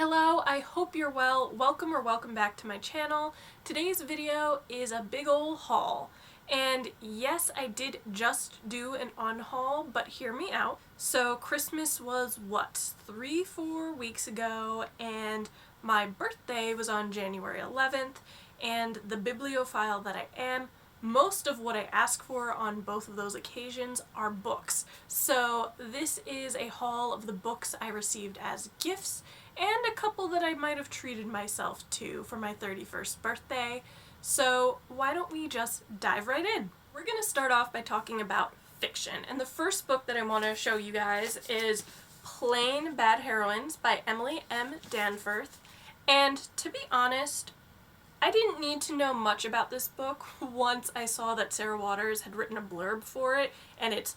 Hello, I hope you're well. Welcome or welcome back to my channel. Today's video is a big ol' haul. And yes, I did just do an unhaul, but hear me out. So Christmas was what, 3-4 weeks ago, and my birthday was on January 11th, and the bibliophile that I am, most of what I ask for on both of those occasions are books. So this is a haul of the books I received as gifts, and a couple that I might have treated myself to for my 31st birthday. So why don't we just dive right in? We're gonna start off by talking about fiction, and the first book that I want to show you guys is Plain Bad Heroines by Emily M. Danforth. And to be honest, I didn't need to know much about this book once I saw that Sarah Waters had written a blurb for it, and it's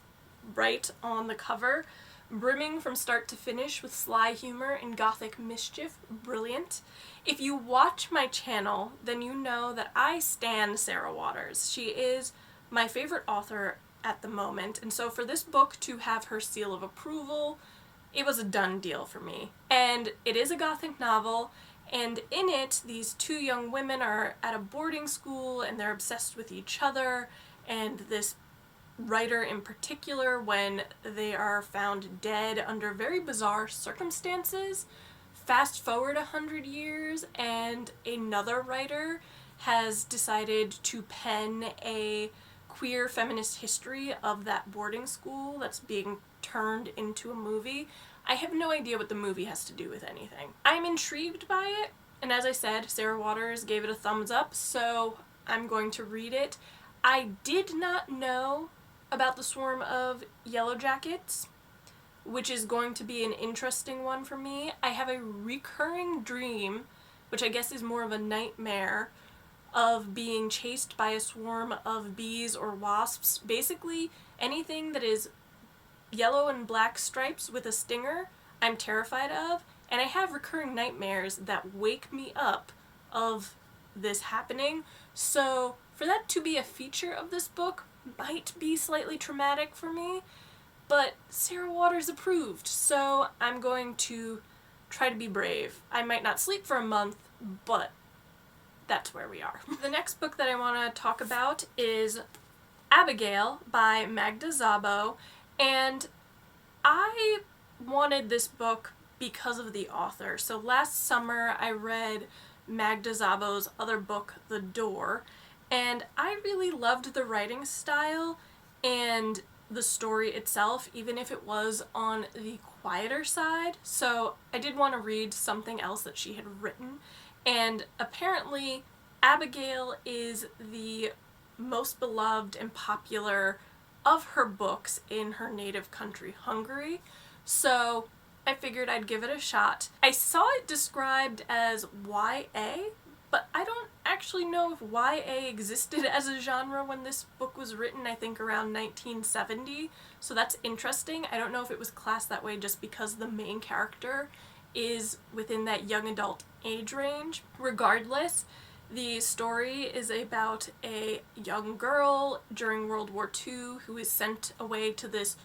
right on the cover. Brimming from start to finish with sly humor and gothic mischief. Brilliant. If you watch my channel, then you know that I stan Sarah Waters. She is my favorite author at the moment, and so for this book to have her seal of approval, it was a done deal for me. And it is a gothic novel, and in it, these two young women are at a boarding school and they're obsessed with each other, and this writer in particular, when they are found dead under very bizarre circumstances. Fast forward 100 years and another writer has decided to pen a queer feminist history of that boarding school that's being turned into a movie. I have no idea what the movie has to do with anything. I'm intrigued by it, and as I said, Sarah Waters gave it a thumbs up, so I'm going to read it. I did not know about the swarm of yellow jackets, which is going to be an interesting one for me. I have a recurring dream, which I guess is more of a nightmare, of being chased by a swarm of bees or wasps. Basically, anything that is yellow and black stripes with a stinger, I'm terrified of, and I have recurring nightmares that wake me up of this happening. So for that to be a feature of this book might be slightly traumatic for me, but Sarah Waters approved, so I'm going to try to be brave. I might not sleep for a month, but that's where we are. The next book that I want to talk about is Abigail by Magda Szabo, and I wanted this book because of the author. So last summer I read Magda Szabo's other book, The Door, and I really loved the writing style and the story itself, even if it was on the quieter side. So I did want to read something else that she had written, and apparently Abigail is the most beloved and popular of her books in her native country, Hungary. So I figured I'd give it a shot. I saw it described as YA, but I don't actually know if YA existed as a genre when this book was written, I think around 1970, so that's interesting. I don't know if it was classed that way just because the main character is within that young adult age range. Regardless, the story is about a young girl during World War II who is sent away to this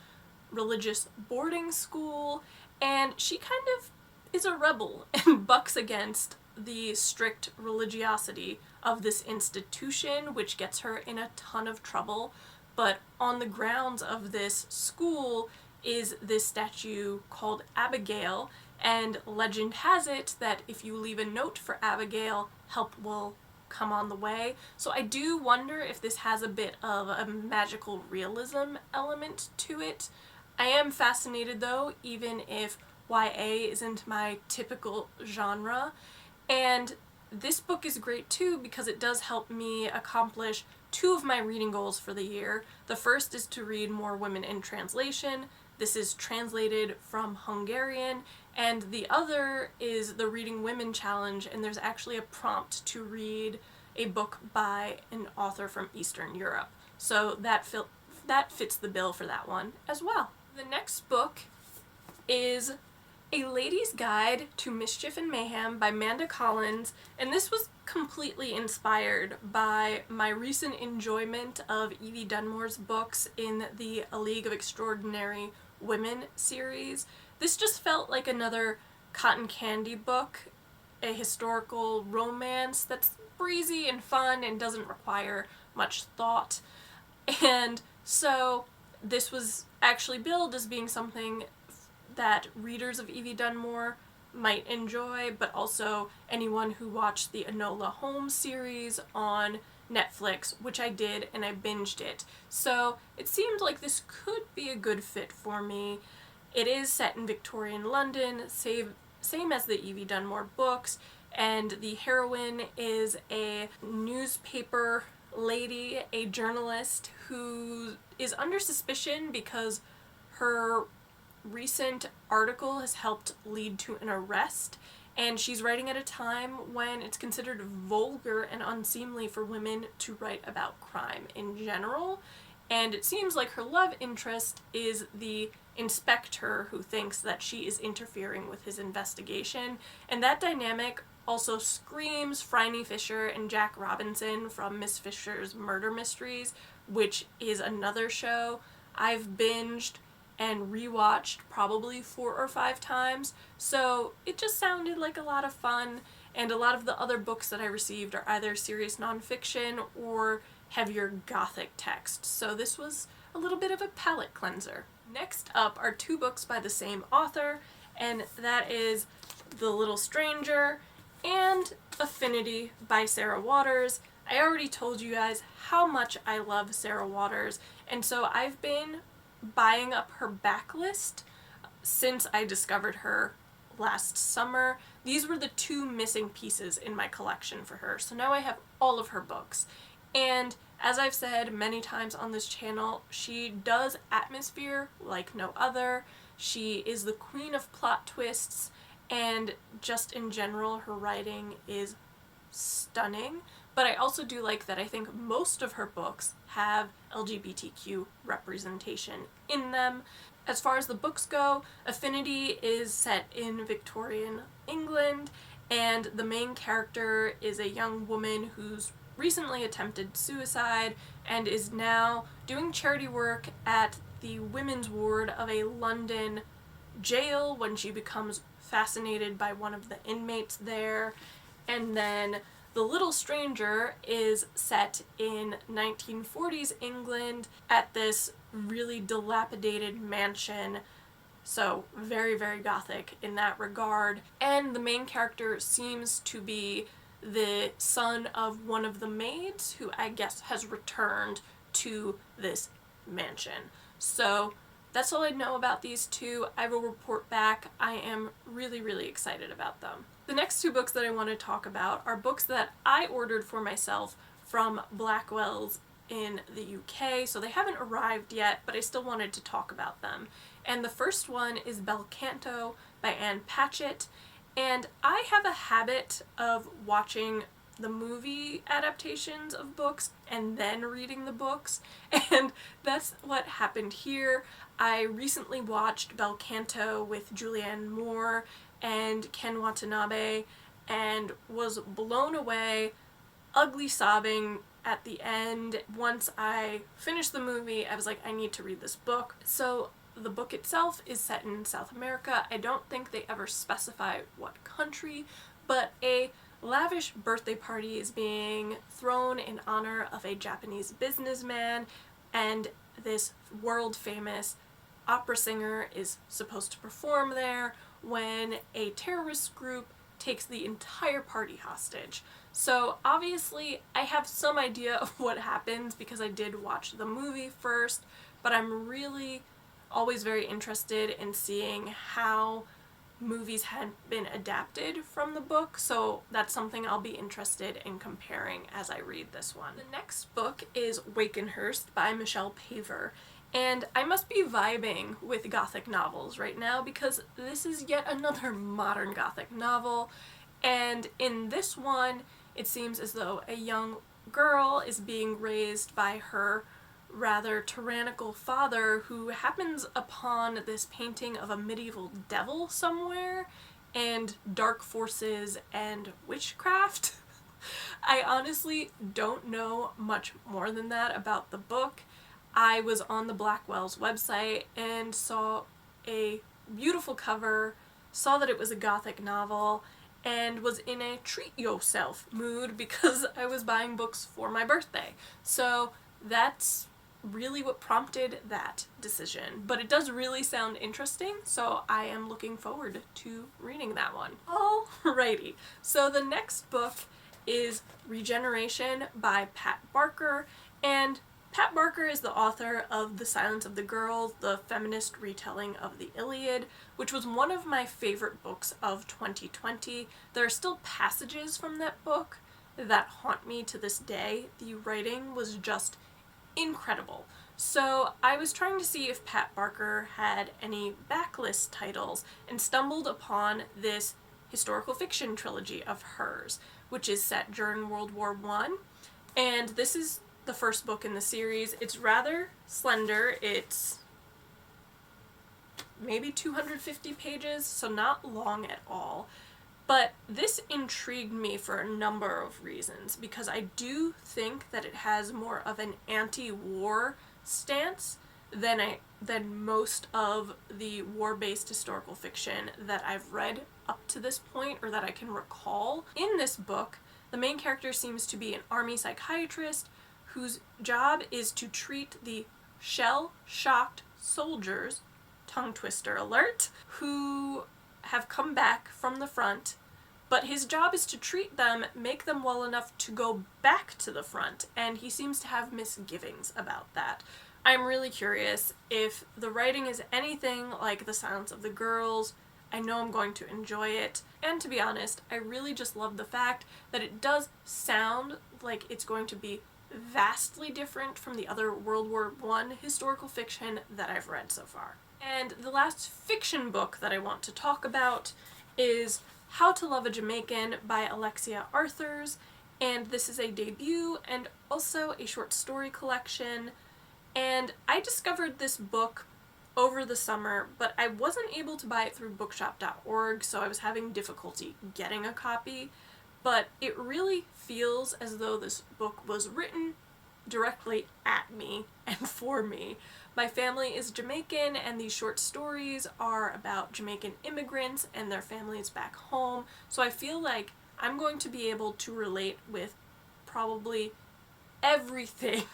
religious boarding school, and she kind of is a rebel and bucks against the strict religiosity of this institution, which gets her in a ton of trouble. But on the grounds of this school is this statue called Abigail, and legend has it that if you leave a note for Abigail, help will come on the way. So I do wonder if this has a bit of a magical realism element to it. I am fascinated though, even if YA isn't my typical genre. And this book is great too because it does help me accomplish two of my reading goals for the year. The first is to read more women in translation. This is translated from Hungarian, and the other is the Reading Women Challenge, and there's actually a prompt to read a book by an author from Eastern Europe. So that fits the bill for that one as well. The next book is A Lady's Guide to Mischief and Mayhem by Manda, and this was completely inspired by my recent enjoyment of Evie Dunmore's books in the A League of Extraordinary Women series. This just felt like another cotton candy book, a historical romance that's breezy and fun and doesn't require much thought. And so this was actually billed as being something that readers of Evie Dunmore might enjoy, but also anyone who watched the Enola Holmes series on Netflix, which I did, and I binged it. So it seemed like this could be a good fit for me. It is set in Victorian London, same as the Evie Dunmore books, and the heroine is a newspaper lady, a journalist who is under suspicion because her recent article has helped lead to an arrest, and she's writing at a time when it's considered vulgar and unseemly for women to write about crime in general. And it seems like her love interest is the inspector who thinks that she is interfering with his investigation, and that dynamic also screams Phryne Fisher and Jack Robinson from Miss Fisher's Murder Mysteries, which is another show I've binged and rewatched probably 4 or 5 times, so it just sounded like a lot of fun, and a lot of the other books that I received are either serious nonfiction or heavier gothic text, so this was a little bit of a palate cleanser. Next up are 2 books by the same author, and that is The Little Stranger and Affinity by Sarah Waters. I already told you guys how much I love Sarah Waters, and so I've been buying up her backlist since I discovered her last summer. These were the 2 missing pieces in my collection for her, so now I have all of her books. And as I've said many times on this channel, she does atmosphere like no other. She is the queen of plot twists, and just in general her writing is stunning. But I also do like that I think most of her books have LGBTQ representation in them. As far as the books go, Affinity is set in Victorian England, and the main character is a young woman who's recently attempted suicide and is now doing charity work at the women's ward of a London jail when she becomes fascinated by one of the inmates there. And then The Little Stranger is set in 1940s England at this really dilapidated mansion, so very, very gothic in that regard. And the main character seems to be the son of one of the maids who I guess has returned to this mansion. So that's all I know about these 2. I will report back. I am really, really excited about them. The next 2 books that I want to talk about are books that I ordered for myself from Blackwell's in the UK, so they haven't arrived yet, but I still wanted to talk about them. And the first one is Bel Canto by Ann Patchett, and I have a habit of watching the movie adaptations of books and then reading the books, and that's what happened here. I recently watched Bel Canto with Julianne Moore and Ken Watanabe and was blown away, ugly sobbing at the end. Once I finished the movie, I was like, I need to read this book. So the book itself is set in South America. I don't think they ever specify what country, but a lavish birthday party is being thrown in honor of a Japanese businessman, and this world-famous opera singer is supposed to perform there when a terrorist group takes the entire party hostage. So obviously I have some idea of what happens because I did watch the movie first, but I'm really always very interested in seeing how movies had been adapted from the book, so that's something I'll be interested in comparing as I read this one. The next book is Wakenhyrst by Michelle Paver, and I must be vibing with gothic novels right now because this is yet another modern gothic novel, and in this one it seems as though a young girl is being raised by her rather tyrannical father who happens upon this painting of a medieval devil somewhere and dark forces and witchcraft. I honestly don't know much more than that about the book. I was on the Blackwell's website and saw a beautiful cover saw that it was a gothic novel, and was in a treat yourself mood because I was buying books for my birthday. So that's really what prompted that decision. But it does really sound interesting, so I am looking forward to reading that one. Alrighty, so the next book is Regeneration by Pat Barker, and Pat Barker is the author of The Silence of the Girls, the feminist retelling of the Iliad, which was one of my favorite books of 2020. There are still passages from that book that haunt me to this day. The writing was just incredible. So I was trying to see if Pat Barker had any backlist titles and stumbled upon this historical fiction trilogy of hers, which is set during World War I. And this is the first book in the series. It's rather slender. It's maybe 250 pages, so not long at all. But this intrigued me for a number of reasons, because I do think that it has more of an anti-war stance than most of the war-based historical fiction that I've read up to this point, or that I can recall. In this book, the main character seems to be an army psychiatrist whose job is to treat the shell-shocked soldiers, tongue twister alert, who have come back from the front, but his job is to treat them, make them well enough to go back to the front, and he seems to have misgivings about that. I'm really curious if the writing is anything like The Silence of the Girls. I know I'm going to enjoy it, and to be honest, I really just love the fact that it does sound like it's going to be vastly different from the other World War I historical fiction that I've read so far. And the last fiction book that I want to talk about is How to Love a Jamaican by Alexia Arthurs, and this is a debut and also a short story collection. And I discovered this book over the summer, but I wasn't able to buy it through bookshop.org, so I was having difficulty getting a copy. But it really feels as though this book was written directly at me and for me. My family is Jamaican, and these short stories are about Jamaican immigrants and their families back home, so I feel like I'm going to be able to relate with probably everything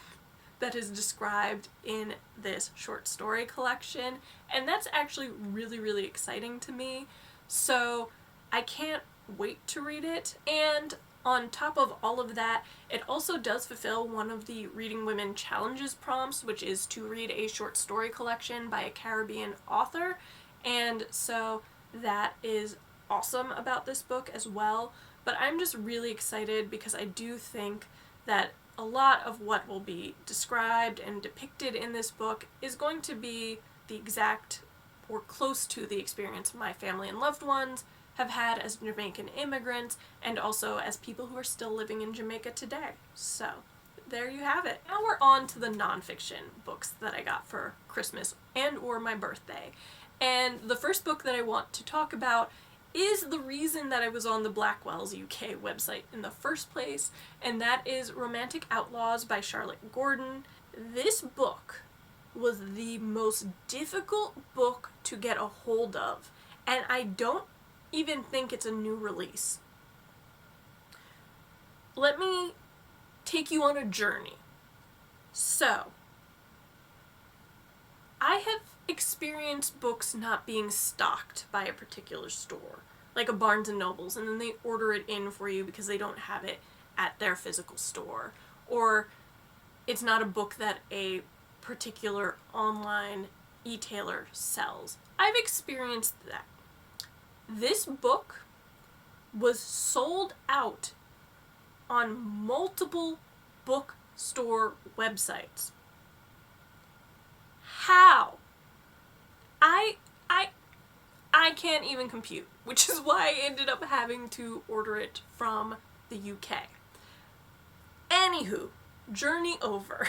that is described in this short story collection, and that's actually really, really exciting to me. So I can't wait to read it. And on top of all of that, it also does fulfill one of the Reading Women Challenges prompts, which is to read a short story collection by a Caribbean author, and so that is awesome about this book as well. But I'm just really excited because I do think that a lot of what will be described and depicted in this book is going to be the exact or close to the experience my family and loved ones have had as Jamaican immigrants, and also as people who are still living in Jamaica today. So there you have it. Now we're on to the nonfiction books that I got for Christmas and or my birthday. And the first book that I want to talk about is the reason that I was on the Blackwell's UK website in the first place, and that is Romantic Outlaws by Charlotte Gordon. This book was the most difficult book to get a hold of, and I don't even think it's a new release. Let me take you on a journey. So, I have experienced books not being stocked by a particular store, like a Barnes & Noble's, and then they order it in for you because they don't have it at their physical store, or it's not a book that a particular online e-tailer sells. I've experienced that. This book was sold out on multiple bookstore websites. How? I can't even compute, which is why I ended up having to order it from the UK. Anywho, journey over.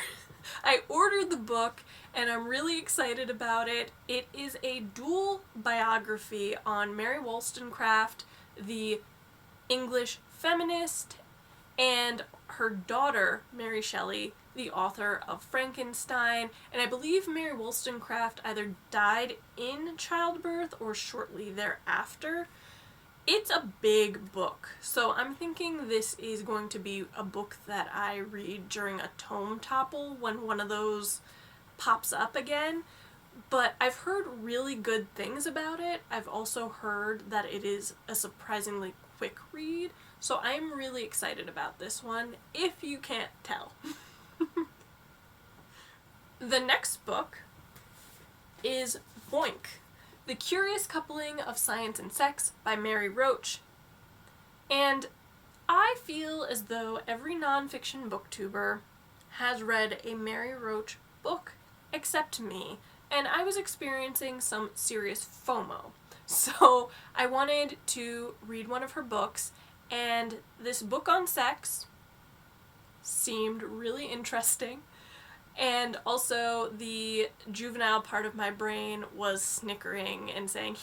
I ordered the book and I'm really excited about it. It is a dual biography on Mary Wollstonecraft, the English feminist, and her daughter, Mary Shelley, the author of Frankenstein, and I believe Mary Wollstonecraft either died in childbirth or shortly thereafter. It's a big book, so I'm thinking this is going to be a book that I read during a tome topple when one of those pops up again. But I've heard really good things about it. I've also heard that it is a surprisingly quick read, so I'm really excited about this one, if you can't tell. The next book is Boink, The Curious Coupling of Science and Sex by Mary Roach. And I feel as though every nonfiction booktuber has read a Mary Roach book except me, and I was experiencing some serious FOMO. So I wanted to read one of her books, and this book on sex seemed really interesting. And also the juvenile part of my brain was snickering and saying,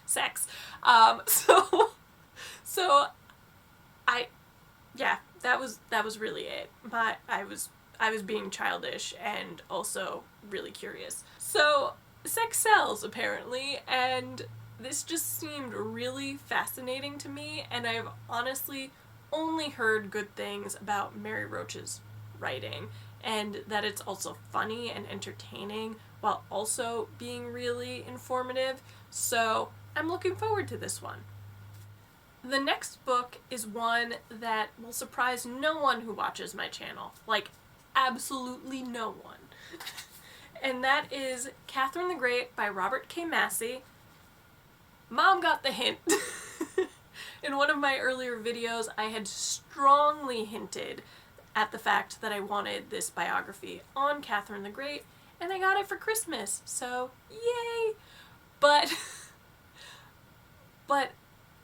sex. That was really it. I was being childish and also really curious. So sex sells, apparently, and this just seemed really fascinating to me, and I've honestly only heard good things about Mary Roach's writing, and that it's also funny and entertaining while also being really informative, so I'm looking forward to this one. The next book is one that will surprise no one who watches my channel, like absolutely no one. And that is Catherine the Great by Robert K. Massie. Mom got the hint. In one of my earlier videos, I had strongly hinted at the fact that I wanted this biography on Catherine the Great, and I got it for Christmas, so yay! But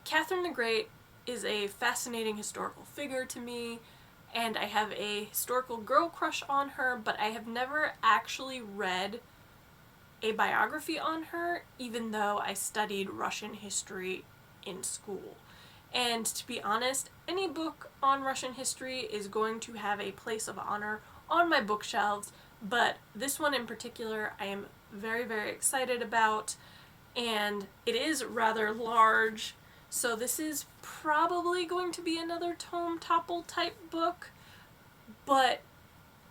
Catherine the Great is a fascinating historical figure to me, and I have a historical girl crush on her, but I have never actually read a biography on her, even though I studied Russian history in school. And to be honest, any book on Russian history is going to have a place of honor on my bookshelves, but this one in particular I am very, very excited about, and it is rather large, so this is probably going to be another tome topple type book, but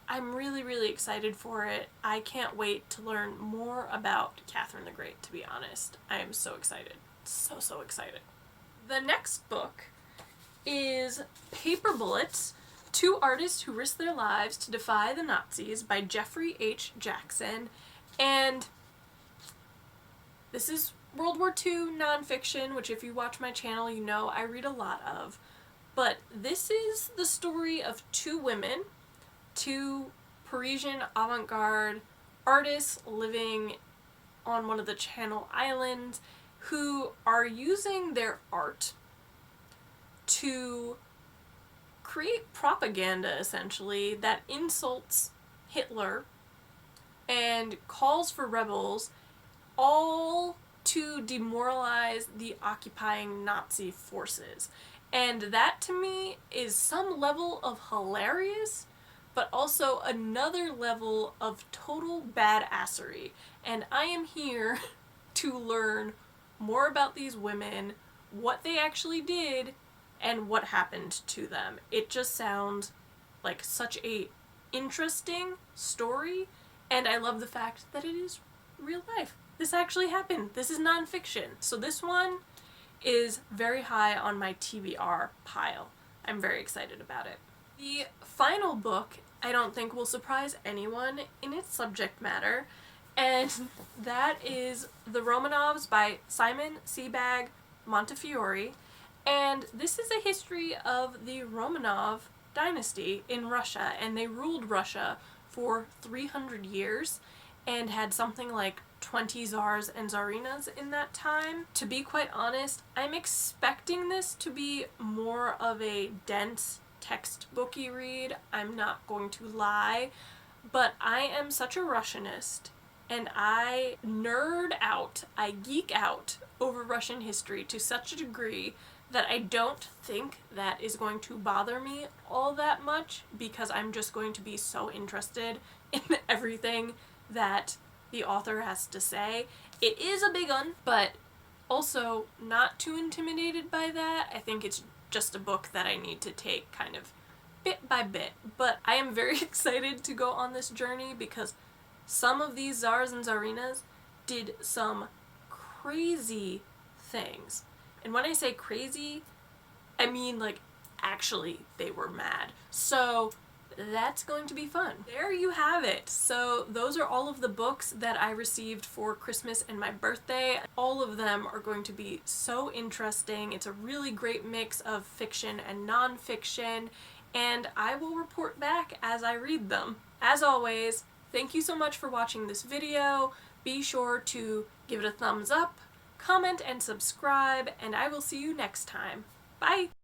I'm really, really excited for it. I can't wait to learn more about Catherine the Great, to be honest. I am so excited. So excited. The next book is Paper Bullets, Two Artists Who Risked Their Lives to Defy the Nazis by Jeffrey H. Jackson, and this is World War II nonfiction, which if you watch my channel you know I read a lot of, but this is the story of two women, two Parisian avant-garde artists living on one of the Channel Islands, who are using their art to create propaganda, essentially, that insults Hitler and calls for rebels, all to demoralize the occupying Nazi forces. And that, to me, is some level of hilarious, but also another level of total badassery. And I am here to learn more about these women, what they actually did, and what happened to them. It just sounds like such a interesting story, and I love the fact that it is real life. This actually happened. This is nonfiction. So this one is very high on my TBR pile. I'm very excited about it. The final book I don't think will surprise anyone in its subject matter, and that is The Romanovs by Simon Sebag Montefiore, and this is a history of the Romanov dynasty in Russia, and they ruled Russia for 300 years and had something like 20 czars and czarinas in that time. To be quite honest, I'm expecting this to be more of a dense textbooky read, I'm not going to lie, but I am such a Russianist, and I nerd out, I geek out over Russian history to such a degree that I don't think that is going to bother me all that much because I'm just going to be so interested in everything that the author has to say. It is a big one, but also not too intimidated by that. I think it's just a book that I need to take kind of bit by bit. But I am very excited to go on this journey because some of these czars and czarinas did some crazy things. And when I say crazy, I mean like actually they were mad. So that's going to be fun. There you have it. So those are all of the books that I received for Christmas and my birthday. All of them are going to be so interesting. It's a really great mix of fiction and nonfiction, and I will report back as I read them. As always, thank you so much for watching this video. Be sure to give it a thumbs up, comment, and subscribe, and I will see you next time. Bye!